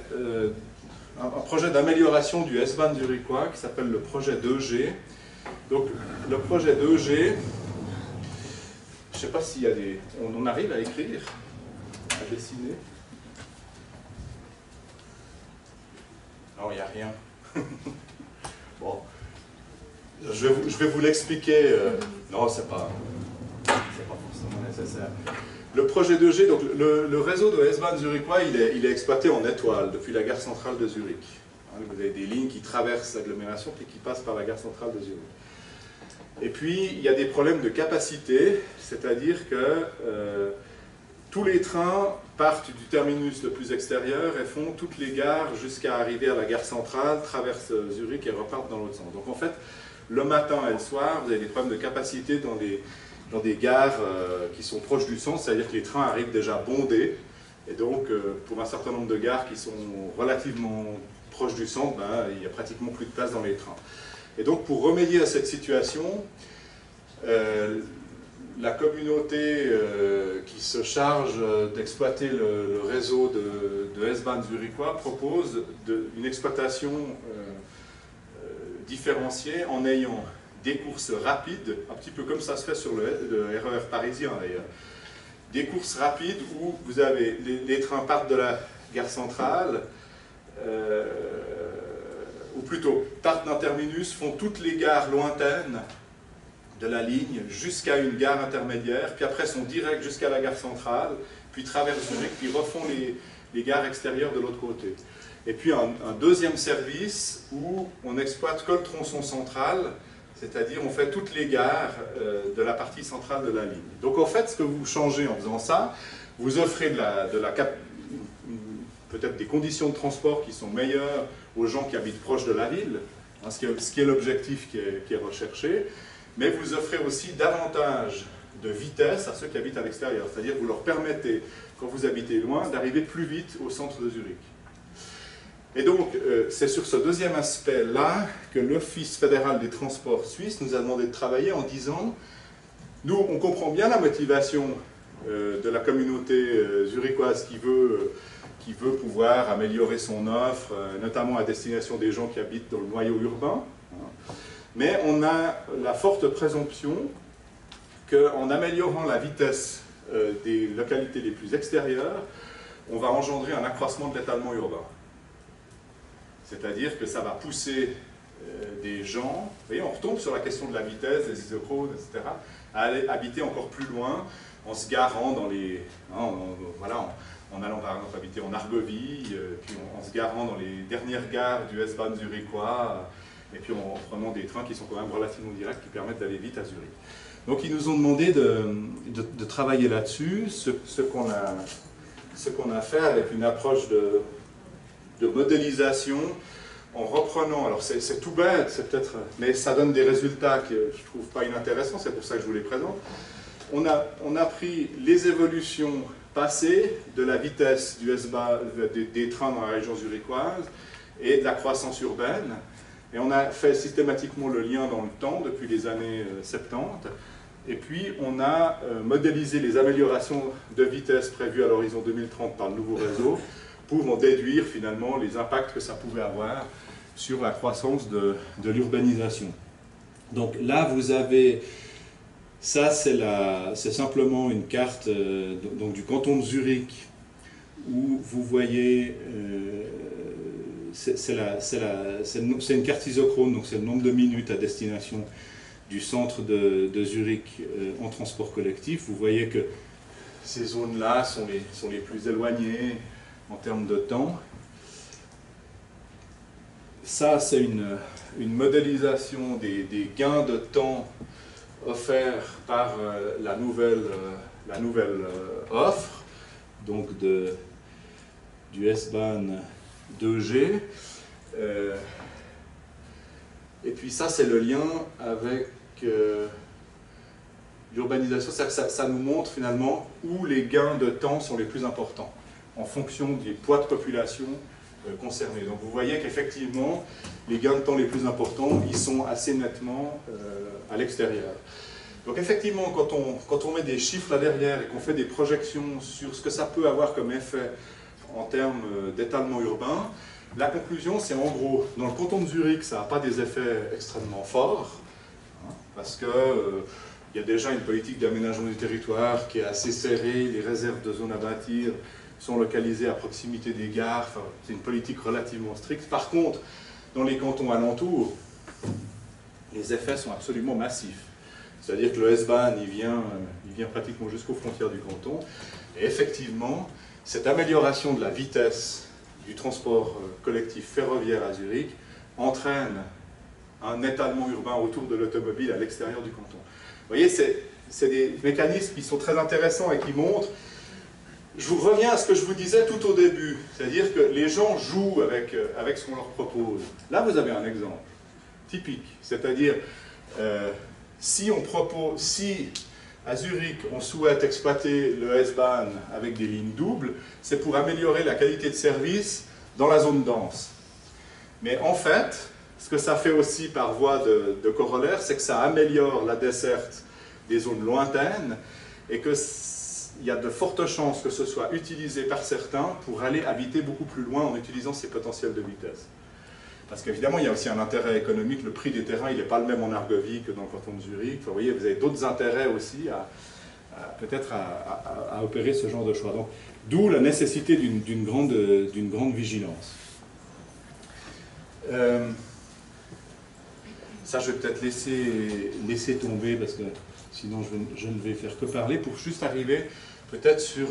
un projet d'amélioration du S-Bahn zurichois qui s'appelle le projet 2G. Donc, le projet 2G, je ne sais pas s'il y a des... On arrive à écrire, à dessiner. Non, il n'y a rien. Bon. Je vais vous l'expliquer. Non, c'est pas forcément nécessaire. Le projet 2G, donc le réseau de S-Bahn zurichois, il est exploité en étoile depuis la gare centrale de Zurich. Vous avez des lignes qui traversent l'agglomération et qui passent par la gare centrale de Zurich. Et puis, il y a des problèmes de capacité, c'est-à-dire que tous les trains partent du terminus le plus extérieur et font toutes les gares jusqu'à arriver à la gare centrale, traversent Zurich et repartent dans l'autre sens. Donc en fait, le matin et le soir, vous avez des problèmes de capacité dans des gares qui sont proches du centre, c'est-à-dire que les trains arrivent déjà bondés. Et donc, pour un certain nombre de gares qui sont relativement proches du centre, il n'y a pratiquement plus de place dans les trains. Et donc, pour remédier à cette situation, la communauté qui se charge d'exploiter le réseau de S-Bahn zurichois propose une exploitation différenciée en ayant des courses rapides, un petit peu comme ça se fait sur le RER parisien d'ailleurs. Des courses rapides où vous avez les trains partent de la gare centrale, ou plutôt partent d'un terminus, font toutes les gares lointaines de la ligne jusqu'à une gare intermédiaire, puis après sont directs jusqu'à la gare centrale, puis traversent Zurich, puis refont les gares extérieures de l'autre côté. Et puis un deuxième service où on exploite que le tronçon central, c'est-à-dire on fait toutes les gares de la partie centrale de la ligne. Donc en fait, ce que vous changez en faisant ça, vous offrez peut-être des conditions de transport qui sont meilleures aux gens qui habitent proche de la ville, hein, ce qui est l'objectif qui est recherché, mais vous offrez aussi davantage de vitesse à ceux qui habitent à l'extérieur, c'est-à-dire vous leur permettez, quand vous habitez loin, d'arriver plus vite au centre de Zurich. Et donc, c'est sur ce deuxième aspect-là que l'Office fédéral des transports suisse nous a demandé de travailler en disant, nous, on comprend bien la motivation de la communauté zurichoise qui veut pouvoir améliorer son offre, notamment à destination des gens qui habitent dans le noyau urbain. Mais on a la forte présomption qu'en améliorant la vitesse des localités les plus extérieures, on va engendrer un accroissement de l'étalement urbain. C'est-à-dire que ça va pousser des gens, vous voyez, on retombe sur la question de la vitesse, des isochrones, etc., à aller habiter encore plus loin en se garant dans les... voilà, en allant par exemple habiter en Argovie, puis en se garant dans les dernières gares du S-Bahn zurichois, et puis en prenant des trains qui sont quand même relativement directs, qui permettent d'aller vite à Zurich. Donc ils nous ont demandé de travailler là-dessus, ce qu'on a fait avec une approche de modélisation en reprenant, alors c'est tout bête, c'est peut-être, mais ça donne des résultats que je trouve pas inintéressants, c'est pour ça que je vous les présente. On a pris les évolutions passées de la vitesse du S-Bahn, des trains dans la région zurichoise et de la croissance urbaine, et on a fait systématiquement le lien dans le temps depuis les années 70, et puis on a modélisé les améliorations de vitesse prévues à l'horizon 2030 par le nouveau réseau pour en déduire finalement les impacts que ça pouvait avoir sur la croissance de l'urbanisation. Donc là, vous avez, ça c'est simplement une carte donc du canton de Zurich, où vous voyez, c'est une carte isochrone, donc c'est le nombre de minutes à destination du centre de Zurich en transport collectif. Vous voyez que ces zones-là sont les plus éloignées en termes de temps. Ça, c'est une modélisation des gains de temps offerts par la nouvelle offre, donc du S-Bahn 2G. Et puis ça, c'est le lien avec l'urbanisation. Ça nous montre finalement où les gains de temps sont les plus importants, en fonction des poids de population concernés. Donc vous voyez qu'effectivement, les gains de temps les plus importants, ils sont assez nettement à l'extérieur. Donc effectivement, quand on met des chiffres là derrière et qu'on fait des projections sur ce que ça peut avoir comme effet en termes d'étalement urbain, la conclusion, c'est en gros, dans le canton de Zurich, ça n'a pas des effets extrêmement forts, hein, parce qu'il y a déjà une politique d'aménagement du territoire qui est assez serrée, les réserves de zones à bâtir sont localisées à proximité des gares, enfin, c'est une politique relativement stricte. Par contre, dans les cantons alentours, les effets sont absolument massifs. C'est-à-dire que le S-Bahn, il vient pratiquement jusqu'aux frontières du canton, et effectivement, cette amélioration de la vitesse du transport collectif ferroviaire à Zurich entraîne un étalement urbain autour de l'automobile à l'extérieur du canton. Vous voyez, c'est des mécanismes qui sont très intéressants et qui montrent. Je vous reviens à ce que je vous disais tout au début, c'est-à-dire que les gens jouent avec ce qu'on leur propose. Là, vous avez un exemple typique, c'est-à-dire si à Zurich, on souhaite exploiter le S-Bahn avec des lignes doubles, c'est pour améliorer la qualité de service dans la zone dense. Mais en fait, ce que ça fait aussi par voie de corollaire, c'est que ça améliore la desserte des zones lointaines et qu'il y a de fortes chances que ce soit utilisé par certains pour aller habiter beaucoup plus loin en utilisant ces potentiels de vitesse. Parce qu'évidemment, il y a aussi un intérêt économique. Le prix des terrains, il n'est pas le même en Argovie que dans le canton de Zurich. Enfin, vous voyez, vous avez d'autres intérêts aussi peut-être à opérer ce genre de choix. Donc, d'où la nécessité d'une grande vigilance. Ça, je vais peut-être laisser tomber parce que sinon je ne vais faire que parler pour juste arriver peut-être sur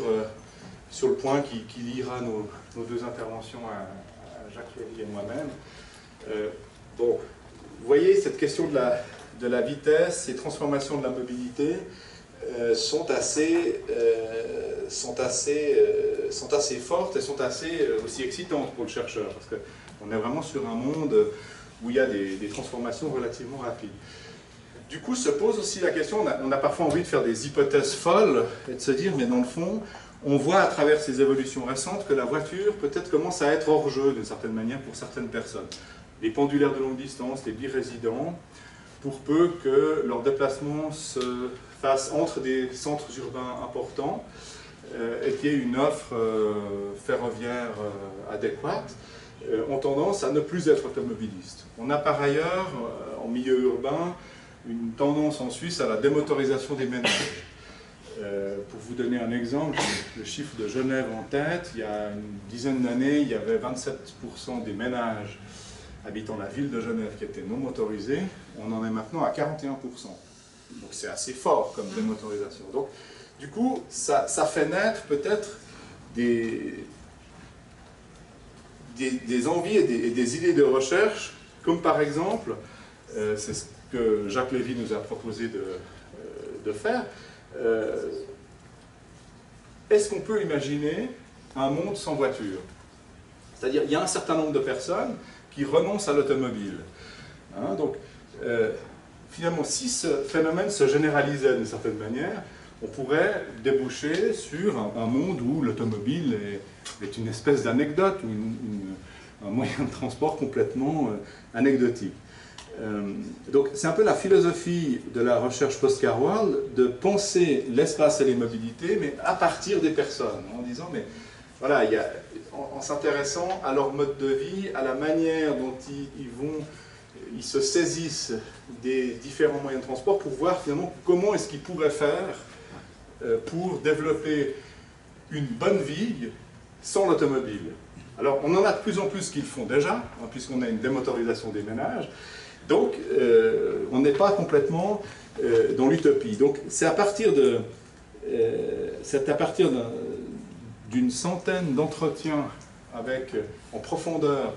le point qui liera nos deux interventions à Jacques Lévy et moi-même. Bon, vous voyez, cette question de la vitesse, ces transformations de la mobilité sont assez fortes et sont assez aussi excitantes pour le chercheur, parce qu'on est vraiment sur un monde où il y a des transformations relativement rapides. Du coup, se pose aussi la question, on a parfois envie de faire des hypothèses folles et de se dire, mais dans le fond, on voit à travers ces évolutions récentes que la voiture peut-être commence à être hors jeu d'une certaine manière pour certaines personnes. Les pendulaires de longue distance, les birésidents, pour peu que leur déplacement se fasse entre des centres urbains importants et qu'il y ait une offre ferroviaire adéquate, ont tendance à ne plus être automobilistes. On a par ailleurs, en milieu urbain, une tendance en Suisse à la démotorisation des ménages. Pour vous donner un exemple, le chiffre de Genève en tête, il y a une dizaine d'années, il y avait 27% des ménages habitant la ville de Genève qui étaient non motorisés, on en est maintenant à 41%. Donc c'est assez fort comme démotorisation. Donc du coup, ça fait naître peut-être des envies et des idées de recherche, comme par exemple, c'est ce que Jacques Lévy nous a proposé de faire, est-ce qu'on peut imaginer un monde sans voiture? C'est-à-dire il y a un certain nombre de personnes qui renoncent à l'automobile. Hein, donc, finalement, si ce phénomène se généralisait d'une certaine manière, on pourrait déboucher sur un monde où l'automobile est une espèce d'anecdote, un moyen de transport complètement anecdotique. Donc c'est un peu la philosophie de la recherche post-Carroll de penser l'espace et les mobilités, mais à partir des personnes, en disant, mais voilà, en s'intéressant à leur mode de vie, à la manière dont ils se saisissent des différents moyens de transport pour voir finalement comment est-ce qu'ils pourraient faire pour développer une bonne vie sans l'automobile. Alors on en a de plus en plus qui le font déjà, hein, puisqu'on a une démotorisation des ménages, donc on n'est pas complètement dans l'utopie. Donc c'est à partir d'une centaine d'entretiens en profondeur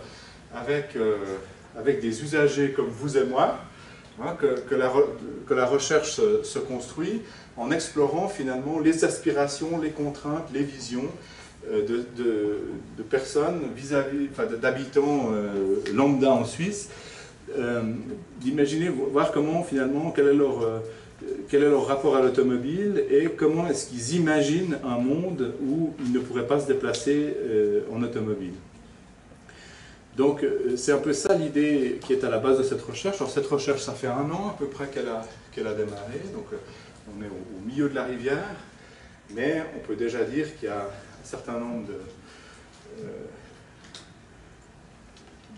avec des usagers comme vous et moi, hein, que la recherche se construit en explorant finalement les aspirations, les contraintes, les visions de personnes d'habitants lambda en Suisse, d'imaginer, voir comment finalement, quel est leur rapport à l'automobile et comment est-ce qu'ils imaginent un monde où ils ne pourraient pas se déplacer en automobile. Donc c'est un peu ça l'idée qui est à la base de cette recherche. Alors cette recherche, ça fait 1 an à peu près qu'elle a démarré, donc on est au milieu de la rivière, mais on peut déjà dire qu'il y a un certain nombre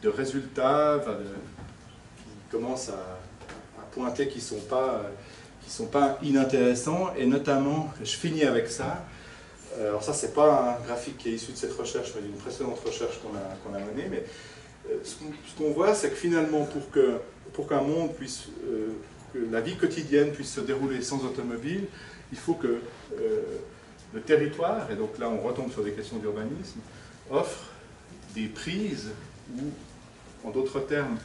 de résultats qui commencent à pointer qui ne sont pas inintéressants, et notamment, je finis avec ça. Alors ça, c'est pas un graphique qui est issu de cette recherche, mais d'une précédente recherche qu'on a menée, mais ce qu'on voit, c'est que finalement, pour qu'un monde puisse, que la vie quotidienne puisse se dérouler sans automobile, il faut que le territoire, et donc là on retombe sur des questions d'urbanisme, offre des prises ou, en d'autres termes,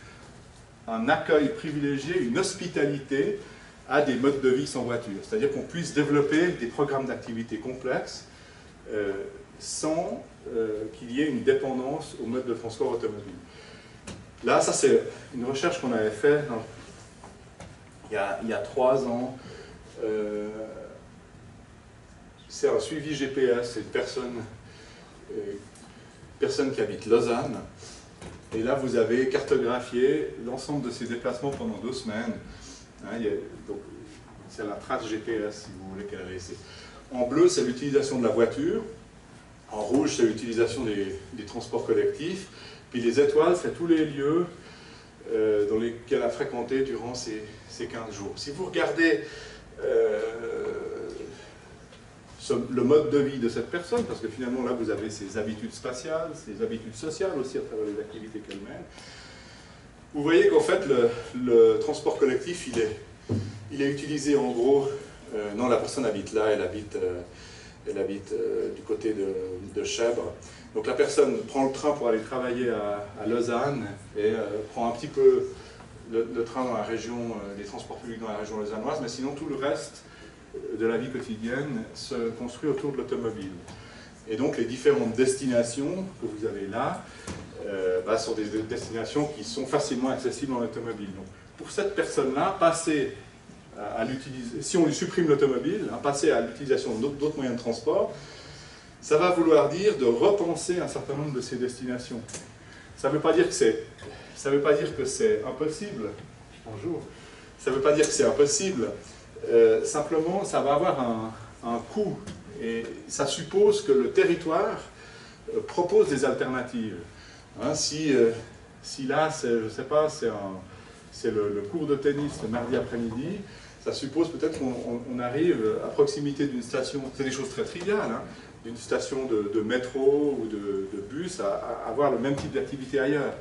un accueil privilégié, une hospitalité à des modes de vie sans voiture. C'est-à-dire qu'on puisse développer des programmes d'activité complexes sans qu'il y ait une dépendance au mode de transport automobile. Là, ça c'est une recherche qu'on avait faite il y a 3 ans. C'est un suivi GPS, c'est une personne qui habite Lausanne. Et là, vous avez cartographié l'ensemble de ses déplacements pendant 2 semaines. Hein, c'est la trace GPS, si vous voulez, qu'elle a laissée. En bleu, c'est l'utilisation de la voiture. En rouge, c'est l'utilisation des transports collectifs. Puis les étoiles, c'est tous les lieux dans lesquels elle a fréquenté durant ces 15 jours. Si vous regardez le mode de vie de cette personne, parce que finalement là vous avez ses habitudes spatiales, ses habitudes sociales aussi à travers les activités qu'elle mène, vous voyez qu'en fait le transport collectif il est utilisé en gros, non, la personne habite là, elle habite du côté de Chèvre. Donc la personne prend le train pour aller travailler à Lausanne et prend un petit peu le train dans la région, les transports publics dans la région lausannoise, mais sinon tout le reste de la vie quotidienne se construit autour de l'automobile. Et donc les différentes destinations que vous avez là sont des destinations qui sont facilement accessibles en automobile. Donc pour cette personne-là, passer à l'utilisation, si on lui supprime l'automobile, passer à l'utilisation d'autres moyens de transport, ça va vouloir dire de repenser un certain nombre de ces destinations. Ça ne veut pas dire que c'est impossible. Bonjour. Ça ne veut pas dire que c'est impossible. Simplement, ça va avoir un coût. Et ça suppose que le territoire propose des alternatives. Hein, si là, je ne sais pas, c'est le cours de tennis le mardi après-midi, ça suppose peut-être qu'on arrive à proximité d'une station, c'est des choses très triviales, hein, d'une station de métro ou de bus à avoir le même type d'activité ailleurs.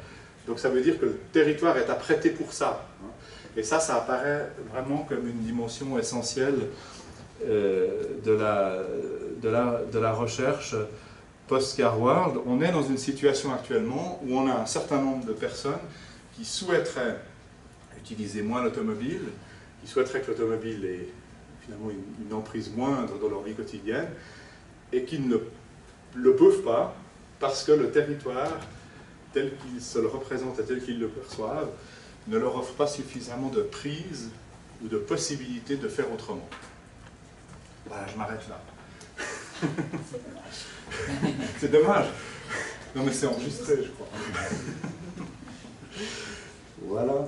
Donc ça veut dire que le territoire est apprêté pour ça. Hein. Et ça apparaît vraiment comme une dimension essentielle de la recherche post-Carroll. On est dans une situation actuellement où on a un certain nombre de personnes qui souhaiteraient utiliser moins l'automobile, qui souhaiteraient que l'automobile ait finalement une emprise moindre dans leur vie quotidienne, et qui ne le peuvent pas parce que le territoire, tel qu'ils se le représentent et tel qu'ils le perçoivent, ne leur offre pas suffisamment de prise ou de possibilité de faire autrement. Voilà, je m'arrête là. C'est dommage. Non mais c'est enregistré, je crois. Voilà.